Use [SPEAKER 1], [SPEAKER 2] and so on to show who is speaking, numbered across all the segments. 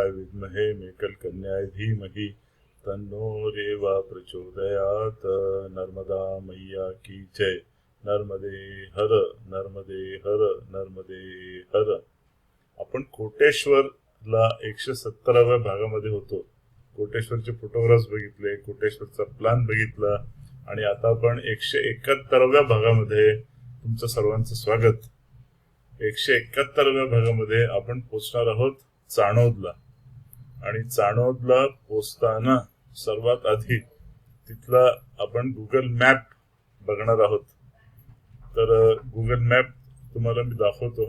[SPEAKER 1] विद्महे मेकलकन्याय धीमहि तन्नो रेवा प्रचोदयात। नर्मदा मैया की जय। नर्मदे हर, नर्मदे हर, नर्मदे हर। आपण कोटेश्वरला 117व्या भागामध्ये होतो. कोटेश्वरचे फोटोग्राफ्स बघितले, कोटेश्वरचा प्लॅन बघितला आणि आता आपण 171व्या भागामध्ये तुमचं सर्वांचं स्वागत. 171व्या भागामध्ये आपण पोहोचणार आहोत चाणोदला. आणि चाणोदला पोहोचताना सर्वात आधी तिथला आपण गुगल मॅप बघणार आहोत. तर गुगल मॅप तुम्हाला मी दाखवतो.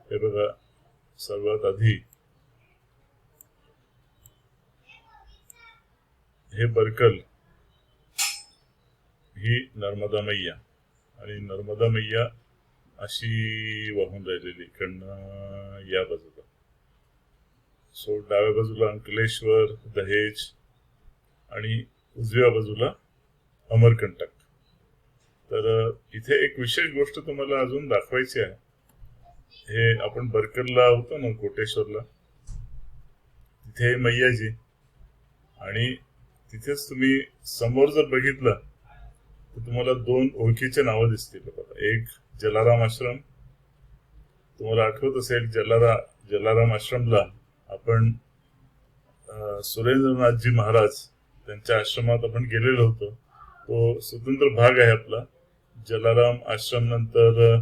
[SPEAKER 1] हे बघा, सर्वात आधी हे बरकल, ही नर्मदा मैया आणि नर्मदा मैया अशी वाहून राहिलेली इकडनं या बाजूला. सो डाव्या बाजूला अंकलेश्वर, दहेज आणि उजव्या बाजूला अमरकंटक. तर इथे एक विशेष गोष्ट तुम्हाला अजून दाखवायची आहे. हे आपण बरकलला होतो ना, कोटेश्वरला, तिथे मैयाजी, आणि तिथेच तुम्ही समोर जर बघितलं तर तुम्हाला दोन ओळखीचे नावं दिसतील. एक जलाराम आश्रम. तुम्हाला आठवत असेल जलाराम आश्रमला आपण सुरेंद्रनाथजी महाराज त्यांच्या आश्रमात आपण गेलेलो होतो. तो स्वतंत्र भाग आहे आपला. जलाराम आश्रम नंतर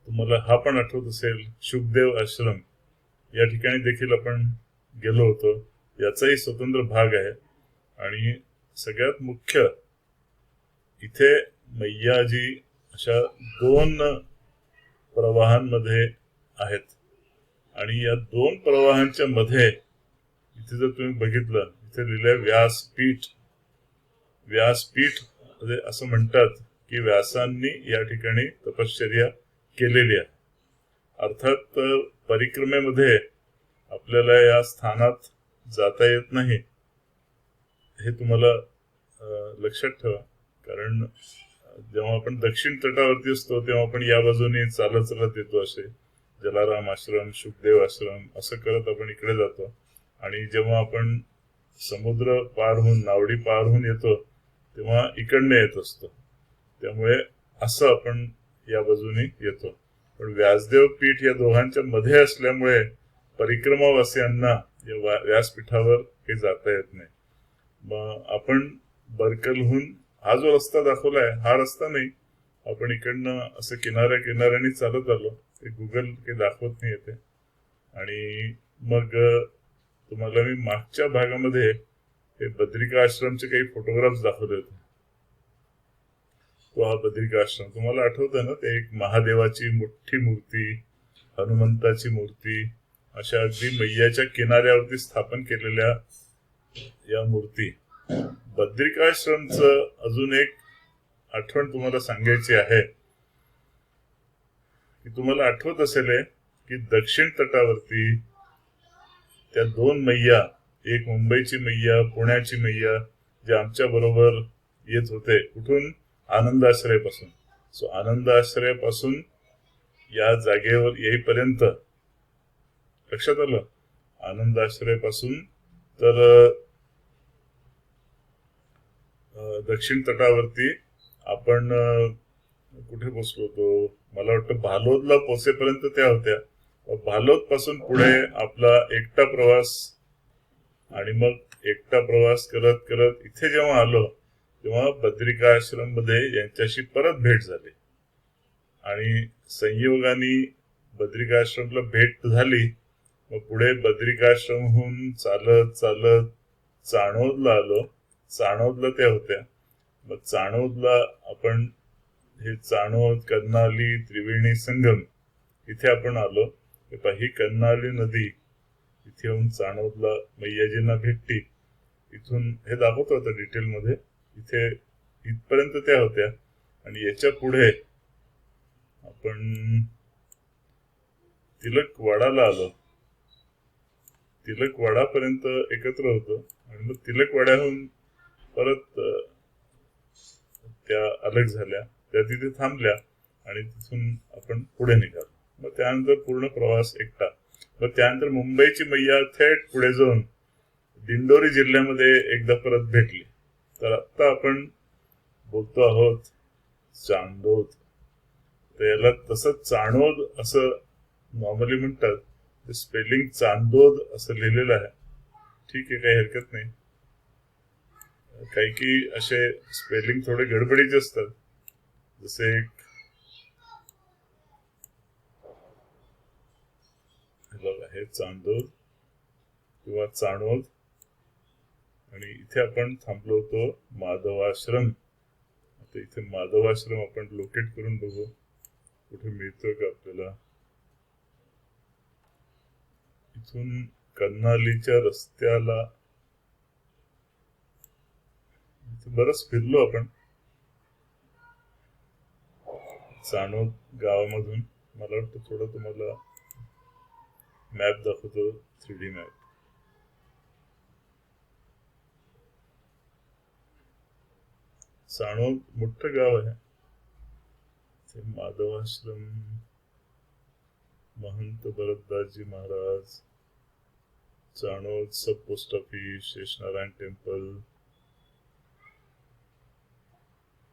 [SPEAKER 1] तुम्हाला हा पण आठवत असेल शुकदेव आश्रम, या ठिकाणी देखील आपण गेलो होतो. याचाही स्वतंत्र भाग आहे. आणि सगळ्यात मुख्य इथे मैयाजी अशा दोन प्रवाहांमध्ये आहेत. आणि या दोन प्रवाहांच्या मध्ये इथे जर तुम्ही बघितलं, इथे लिहिलंय व्यासपीठ. व्यासपीठ असं म्हणतात की व्यासांनी या ठिकाणी तपश्चर्या केलेली आहे. अर्थात परिक्रमेमध्ये आपल्याला या स्थानात जाता येत नाही, हे तुम्हाला लक्षात ठेवा. कारण जेव्हा आपण दक्षिण तटावरती असतो तेव्हा आपण या बाजूने चालत चालत येतो. असे जलाराम आश्रम, शुकदेव आश्रम असं करत आपण इकडे जातो. आणि जेव्हा आपण समुद्र पार होऊन, नावडी पार होऊन येतो तेव्हा इकडनं येत असतो. त्यामुळे असं आपण या बाजूने येतो. पण व्यासदेव पीठ या दोघांच्या मध्ये असल्यामुळे परिक्रमावासियांना या व्यासपीठावर काही जाता येत नाही. मग आपण बरकलहून हा जो रस्ता दाखवलाय हा रस्ता नाही, आपण इकडनं असं किनाऱ्याने चालत आलो. ते गुगल काही दाखवत नाही येते. आणि मग तुम्हाला मी मागच्या भागामध्ये हे बद्रिका आश्रमचे काही फोटोग्राफ्स दाखवले होते. तो हा बद्रिका आश्रम तुम्हाला आठवतं ना, ते एक महादेवाची मोठी मूर्ती, हनुमंताची मूर्ती, अशा अगदी मैयाच्या किनाऱ्यावरती स्थापन केलेल्या या मूर्ती. बद्रिकाश्रमचं अजून एक आठवण तुम्हाला सांगायची आहे की तुम्हाला आठवत असेल की दक्षिण तटावरती त्या दोन मैया, एक मुंबईची मैया, पुण्याची मैया, जे आमच्या बरोबर येत होते. कुठून? आनंद आश्रयापासून. सो आनंद आश्रयापासून या जागेवर येईपर्यंत लक्षात आलं. आनंद आश्रयापासून तर दक्षिण तटावरती आपण कुठे पोहोचलो होतो? मला वाटतं भालोदला पोहोचेपर्यंत त्या होत्या. भालोद पासून पुढे आपला एकटा प्रवास, आणि मग एकटा प्रवास करत करत इथे जेव्हा आलो तेव्हा बद्रिका आश्रम मध्ये यांच्याशी परत भेट झाली. आणि संयोगाने बद्रिका आश्रमला भेट झाली. मग पुढे बद्रिका आश्रमहून चालत चालत चाणोदला आलो. चाणोदला त्या होत्या. मग चाणोदला आपण हे चाणोद, कर्नाली, त्रिवेणी संगम इथे आपण आलो. ही कर्नाली नदी इथे येऊन चाणोदला मैयाजींना भेटती. इथून हे दाखवत होतं डिटेलमध्ये. इथे इथपर्यंत त्या होत्या. आणि याच्या पुढे आपण तिलकवाडाला आलो. तिलकवाडापर्यंत एकत्र होतो. आणि मग तिलकवाड्याहून परत त्या अलग झाल्या. त्या तिथे थांबल्या. आणि तिथून आपण पुढे निघालो. मग त्यानंतर पूर्ण प्रवास एकटा. मग त्यानंतर मुंबईची मैया थेट पुढे जाऊन दिंडोरी जिल्ह्यामध्ये एकदा परत भेटली. तर आता आपण बोलतो आहोत चांदोद. तर याला तसं चाणोद असं नॉर्मली म्हणतात, ते स्पेलिंग चांदोद असं लिहिलेलं आहे. ठीक आहे, काही हरकत नाही. काही की असे स्पेलिंग थोडे गडबडीचे असतात. जसे आहे चांदोद किंवा चाणोद. आणि इथे आपण थांबलो होतो माधवाश्रम. आता इथे माधवाश्रम आपण लोकेट करून बघू कुठे मिळतोय का आपल्याला. इथून कर्नालीच्या रस्त्याला बरंच फिरलो आपण चाणोद गावामधून. मला वाटतं थोडं तुम्हाला मॅप दाखवतो, 3D मॅप. चाणोद मोठं गाव आहे. माधवाश्रम, महंत भरतदासजी महाराज, चाणोद सब पोस्ट ऑफिस, शेषनारायण टेम्पल.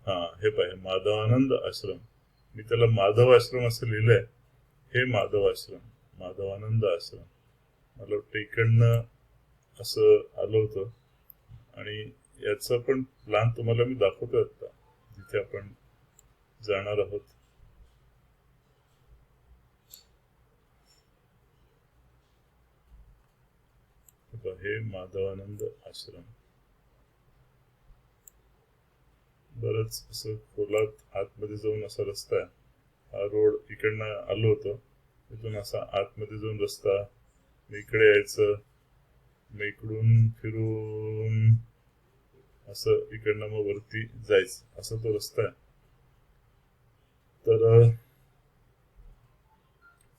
[SPEAKER 1] हा, हे पाहिजे माधवानंद आश्रम. मी त्याला माधव आश्रम असं लिहिलंय. हे माधव आश्रम, माधवानंद आश्रम. मला वाटतं इकडनं असं आलं होतं. आणि याचा पण प्लॅन तुम्हाला मी दाखवतो आता, जिथे आपण जाणार आहोत. हे माधवानंद आश्रम. बरंच असं खोलात आतमध्ये जाऊन असा रस्ता आहे. हा रोड इकडनं आलो होतो, इथून असा आतमध्ये जाऊन रस्ता, इकडे यायचं, मग इकडून फिरून असं इकडनं मग वरती जायचं, असा तो रस्ता आहे. तर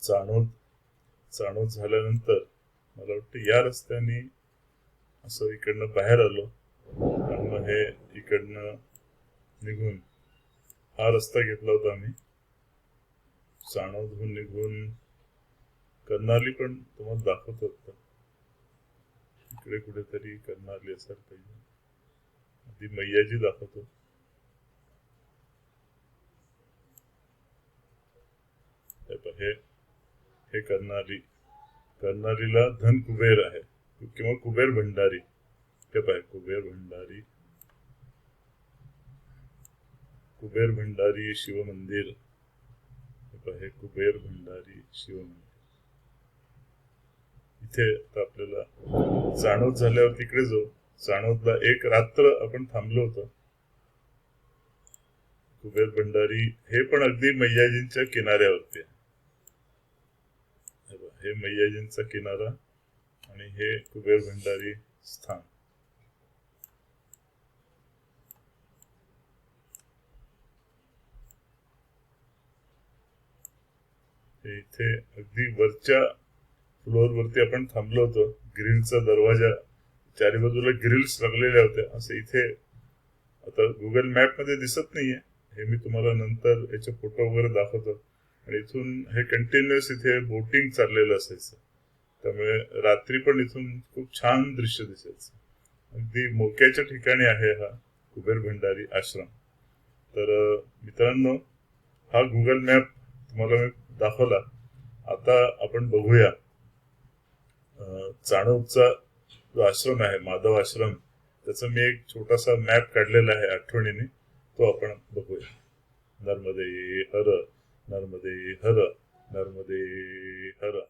[SPEAKER 1] चाणोद झाल्यानंतर मला वाटतं या रस्त्याने असं इकडनं बाहेर आलो आणि मग हे इकडनं निघून हा रस्ता घेतला होता आम्ही. चाणोदहून निघून कर्नाली पण तुम्हाला दाखवतो आता. इकडे कुठेतरी कर्नाली असायला पाहिजे. ती मैयाजी दाखवतो. हे कर्नालीला धन कुबेर आहे किंवा कुबेर भंडारी. ते पाहिजे कुबेर भंडारी शिव मंदिर. हे कुबेर भंडारी शिव मंदिर. इथे आता आपल्याला चाणोद झाल्यावर तिकडे जाऊ. चाणोदला एक रात्र आपण थांबलो होतो. कुबेर भंडारी हे पण अगदी मैयाजींच्या किनाऱ्यावरती आहे. हे मैयाजींचा किनारा आणि हे कुबेर भंडारी स्थान. इथे अगदी वरच्या फ्लोअर वरती आपण थांबलो होतो. ग्रिलचा दरवाजा, चारी बाजूला ग्रिल्स लागलेल्या होत्या. असं इथे आता गुगल मॅप मध्ये दिसत नाहीये, हे मी तुम्हाला नंतर याचे फोटो वगैरे दाखवतो. आणि इथून हे कंटिन्युअस इथे बोटिंग चाललेलं असायचं, त्यामुळे रात्री पण इथून खूप छान दृश्य दिसायचं. अगदी मोक्याच्या ठिकाणी आहे हा कुबेर भंडारी आश्रम. तर मित्रांनो, हा गुगल मॅप तुम्हाला मी दाखवला. आता आपण बघूया चाणोदचा जो आश्रम आहे माधव आश्रम, त्याचा मी एक छोटासा मॅप काढलेला आहे आठवणीने, तो आपण बघूया. नर्मदे हर, नर्मदे हर, नर्मदे हर,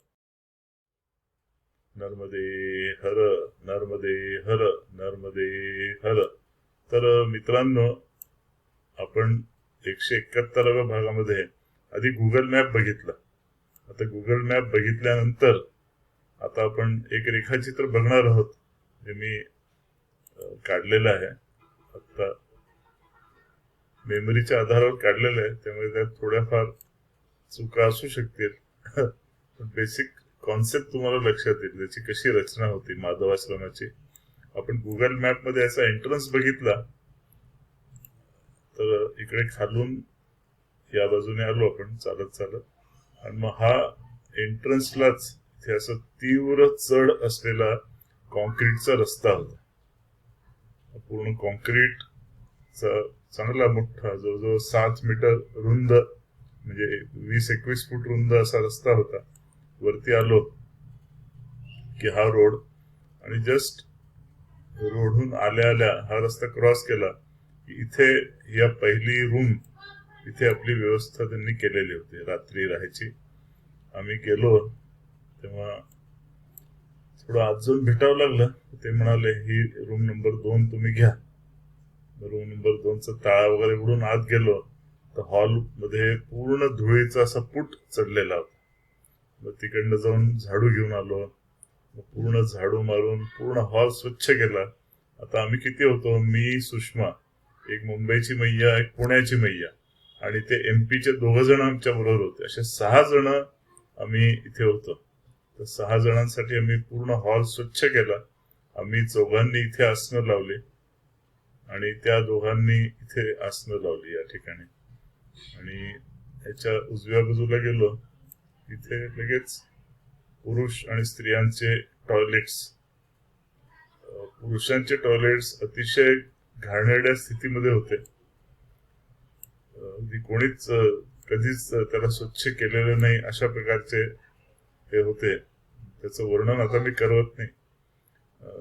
[SPEAKER 1] नर्मदे हर, नर्मदे हर, नर्मदे हर. तर मित्रांनो, आपण 171व्या भागामध्ये आधी गुगल मॅप बघितला. आता गुगल मॅप बघितल्यानंतर आता आपण एक रेखाचित्र बघणार आहोत, जे मी काढलेलं आहे. आता मेमरीच्या आधारावर काढलेलं आहे, त्यामुळे त्यात थोड्याफार चुका असू शकतील. पण बेसिक कॉन्सेप्ट तुम्हाला लक्षात येईल, त्याची कशी रचना होती माधव आश्रमाची. आपण गुगल मॅप मध्ये याचा एंट्रन्स बघितला तर इकडे खालून या बाजूने आलो आपण चालत चालत, आणि मग हा एंट्रन्सलाच इथे असं तीव्र चढ असलेला कॉन्क्रीटचा रस्ता होता. पूर्ण कॉन्क्रीटचा चांगला मोठा जवळजवळ 7 मीटर रुंद, म्हणजे 20-21 फूट रुंद असा रस्ता होता. वरती आलो की हा रोड, आणि जस्ट रोडहून आल्या आल्या हा रस्ता क्रॉस केला की इथे या पहिली रूम, इथे आपली व्यवस्था त्यांनी केलेली होती रात्री राहायची. आम्ही गेलो तेव्हा थोडं आत जाऊन भेटावं लागलं. ते म्हणाले ही रूम नंबर 2 तुम्ही घ्या. रूम नंबर 2चा ताळा वगैरे उघडून आत गेलो तर हॉल मध्ये पूर्ण धुळीचा असा पूट चढलेला होता. मग तिकडनं जाऊन झाडू घेऊन आलो, पूर्ण झाडू मारून पूर्ण हॉल स्वच्छ केला. आता आम्ही किती होतो, मी, सुषमा, एक मुंबईची मैया, एक पुण्याची मैया, आणि ते MP चे 2 जण आमच्या बरोबर होते. असे 6 जण आम्ही इथे होतो. तर 6 जणांसाठी आम्ही पूर्ण हॉल स्वच्छ केला. आम्ही 4घांनी इथे आसनं लावली आणि त्या 2घांनी इथे आसनं लावली या ठिकाणी. आणि याच्या उजव्या बाजूला गेलो, इथे लगेच पुरुष आणि स्त्रियांचे टॉयलेट्स. पुरुषांचे टॉयलेट्स अतिशय घाणेरड्या स्थितीमध्ये होते. कोणीच कधीच त्याला स्वच्छ केलेलं नाही अशा प्रकारचे ते होते. त्याचं वर्णन आता मी करत नाही.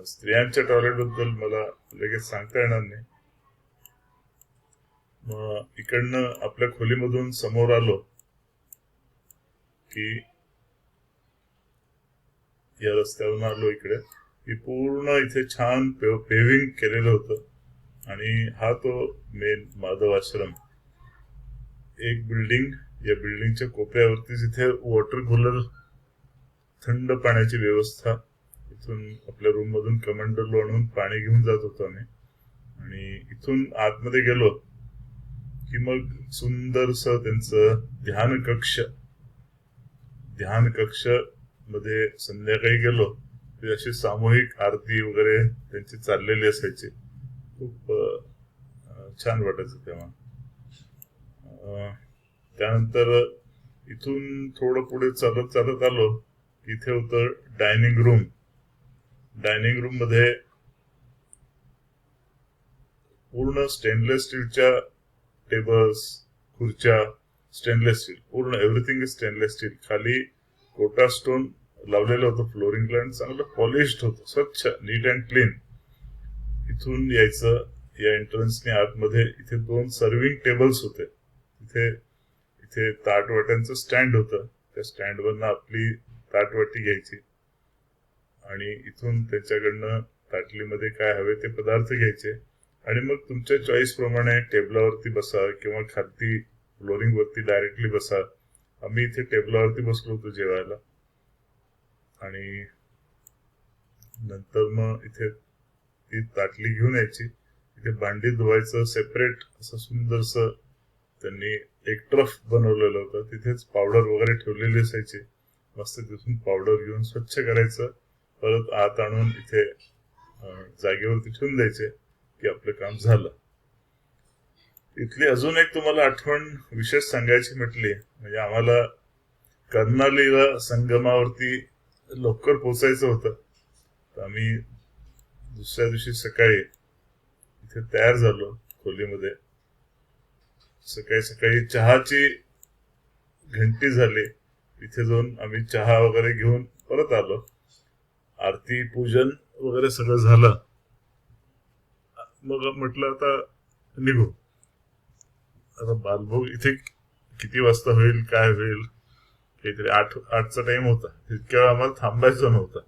[SPEAKER 1] स्त्रियांच्या टॉयलेट बद्दल मला लगेच सांगता येणार नाही. मग इकडनं आपल्या खोलीमधून समोर आलो की या रस्त्यावरून आलो इकडे की पूर्ण इथे छान पेव्हिंग केलेलं होतं. आणि हा तो मेन माधव आश्रम. एक बिल्डिंग, या बिल्डिंगच्या कोपऱ्यावरतीच इथे वॉटर कूलर, थंड पाण्याची व्यवस्था. इथून आपल्या रूम मधून कमांडर आणून पाणी घेऊन जात होतो आम्ही. आणि इथून आतमध्ये गेलो की मग सुंदरस त्यांचं ध्यान कक्ष मध्ये संध्याकाळी गेलो की अशी सामूहिक आरती वगैरे त्यांची चाललेली असायची. खूप छान वाटायचं तेव्हा. त्यानंतर इथून थोडं पुढे चालत चालत आलो, इथे होतं डायनिंग रूम. डायनिंग रूम मध्ये पूर्ण स्टेनलेस स्टीलच्या टेबल्स, खुर्च्या, स्टेनलेस स्टील, पूर्ण एव्हरीथिंग इज स्टेनलेस स्टील. खाली कोटा स्टोन लावलेलं होतं फ्लोरिंगला, आणि चांगलं पॉलिश्ड होतं, स्वच्छ, नीट अँड क्लीन. इथून यायचं, या एंट्रन्सने आतमध्ये इथे 2 सर्व्हिंग टेबल्स होते. इथे ताटवाट्यांचं स्टँड होतं. त्या स्टँडवरनं आपली ताटवाटी घ्यायची आणि इथून त्याच्याकडनं ताटलीमध्ये काय हवे ते पदार्थ घ्यायचे, आणि मग तुमच्या चॉईस प्रमाणे टेबलावरती बसा किंवा खालती फ्लोरिंग वरती डायरेक्टली बसा. आम्ही इथे टेबलावरती बसलो होतो जेवायला. आणि नंतर मग इथे ती ताटली घेऊन यायची. इथे भांडी धुवायचं सेपरेट असं सुंदरस त्यांनी एक ट्रफ बनवलेलं होतं. तिथेच पावडर वगैरे ठेवलेली असायची. मस्त तिथून पावडर घेऊन स्वच्छ करायचं, परत आत आणून इथे जागेवरती ठेवून द्यायचे की आपलं काम झालं. इथली अजून एक तुम्हाला आठवण विशेष सांगायची म्हटली, म्हणजे आम्हाला कर्नालीला संगमावरती लवकर पोचायचं होतं. तर आम्ही दुसऱ्या दिवशी सकाळी इथे तयार झालो खोलीमध्ये. सकाळी सकाळी चहाची घंटी झाली. तिथे जाऊन आम्ही चहा वगैरे घेऊन परत आलो. आरती, पूजन वगैरे सगळं झालं. मग म्हटलं आता निघू. आता बालभोग इथे किती वाजता होईल, काय होईल, काहीतरी 8चा टाइम होता. तितक्या वेळा आम्हाला थांबायचं नव्हतं,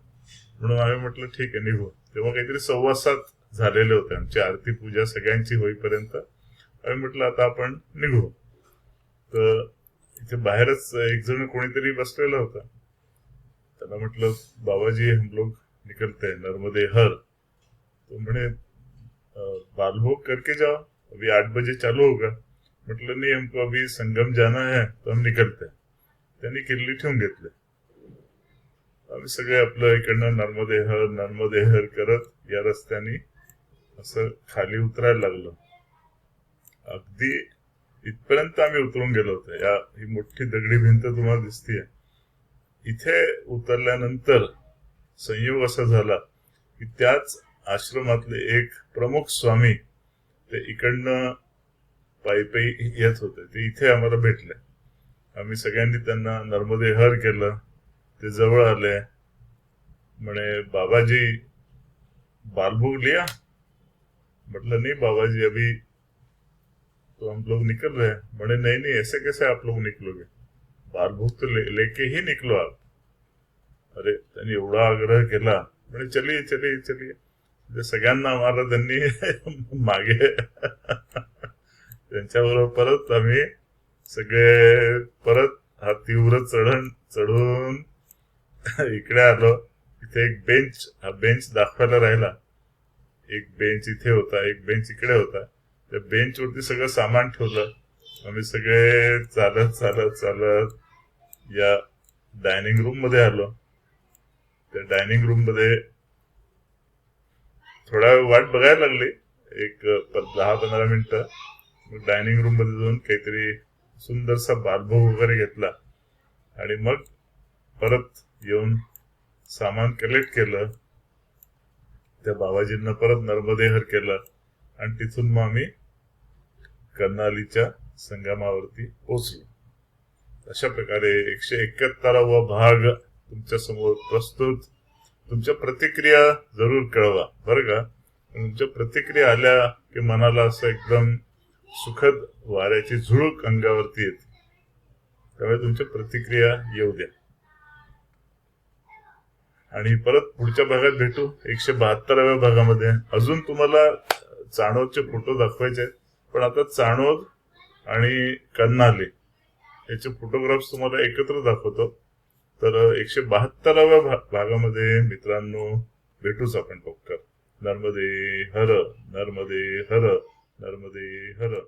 [SPEAKER 1] म्हणून आम्ही म्हटलं ठीक आहे निघू. तेव्हा काहीतरी 7:15 झालेले होते. आमची आरती पूजा सगळ्यांची होईपर्यंत आम्ही म्हटलं आता आपण निघू. तर इथे बाहेरच एक जण कोणीतरी बसलेला होता. त्याला म्हटलं बाबाजी हम लोग निकलते हैं नर्मदे हर. तो म्हणे बालभोग करके जाओ, अभी 8 बजे चालू होगा. म्हटलं नाही, हमको अभी संगम जाना है तो हम निकलते. त्यांनी किल्ली ठेवून घेतले. आम्ही सगळे आपलं इकडनं नर्मदे हर करत या रस्त्याने असं खाली उतरायला लागलो. अगदी इथपर्यंत आम्ही उतरून गेलो होतो. ही मोठी दगडी भिंत तुम्हाला दिसतीये. इथे उतरल्यानंतर संयोग असा झाला की त्याच आश्रमातले एक प्रमुख स्वामी ते इकडनं पायी येत होते. ते इथे आम्हाला भेटले. आम्ही सगळ्यांनी त्यांना नर्मदे हर केलं. ते जवळ आले. म्हणे बाबाजी बालभोग लिया. मतलब नहीं बाबा जी, अभी तो हम लोग निकल रहे हैं. म्हणे नहीं नहीं, ऐसे कैसे आप लोग निकलोगे, बालभोग तो लेके ही निकलो आप. अरे त्यांनी एवढा आग्रह केला. म्हणे चलिए चलिए चलिए. सगळ्यांना आम्हाला त्यांनी मागे त्यांच्याबरोबर परत आम्ही सगळे परत हा तीव्र चढून इकडे आलो. इथे एक बेंच दाखवायला राहिला. एक बेंच इथे होता, एक बेंच इकडे होता. त्या बेंच वरती सगळं सामान ठेवलं. आम्ही सगळे चालत चालत चालत या डायनिंग रूम मध्ये आलो. त्या डायनिंग रूम मध्ये थोडा वेळ वाट बघायला लागली, एक 10-15 मिनिटं. मग डायनिंग रूम मध्ये जाऊन काहीतरी सुंदरसा बालभोग वगैरे घेतला आणि मग परत येऊन सामान कलेक्ट केलं. त्या बाबाजींना परत नर्मदे हर केलं आणि तिथून मग आम्ही कर्नालीच्या संगमावरती पोहोचलो. अशा प्रकारे 171वा भाग तुमच्या समोर प्रस्तुत. तुमच्या प्रतिक्रिया जरूर कळवा बरं का. तुमच्या प्रतिक्रिया आल्या की मनाला असं एकदम सुखद वाऱ्याची झुळूक अंगावरती येते. त्यामुळे तुमच्या प्रतिक्रिया येऊ द्या. आणि परत पुढच्या भागात भेटू 172व्या भागामध्ये. अजून तुम्हाला चाणोदचे फोटो दाखवायचे आहेत, पण आता चाणोद आणि कर्नाली याचे फोटोग्राफ्स तुम्हाला एकत्र दाखवतो. तर 172व्या भागामध्ये मित्रांनो भेटूच आपण लवकर. नर्मदे हर, नर्मदे हर, नर्मदे हर.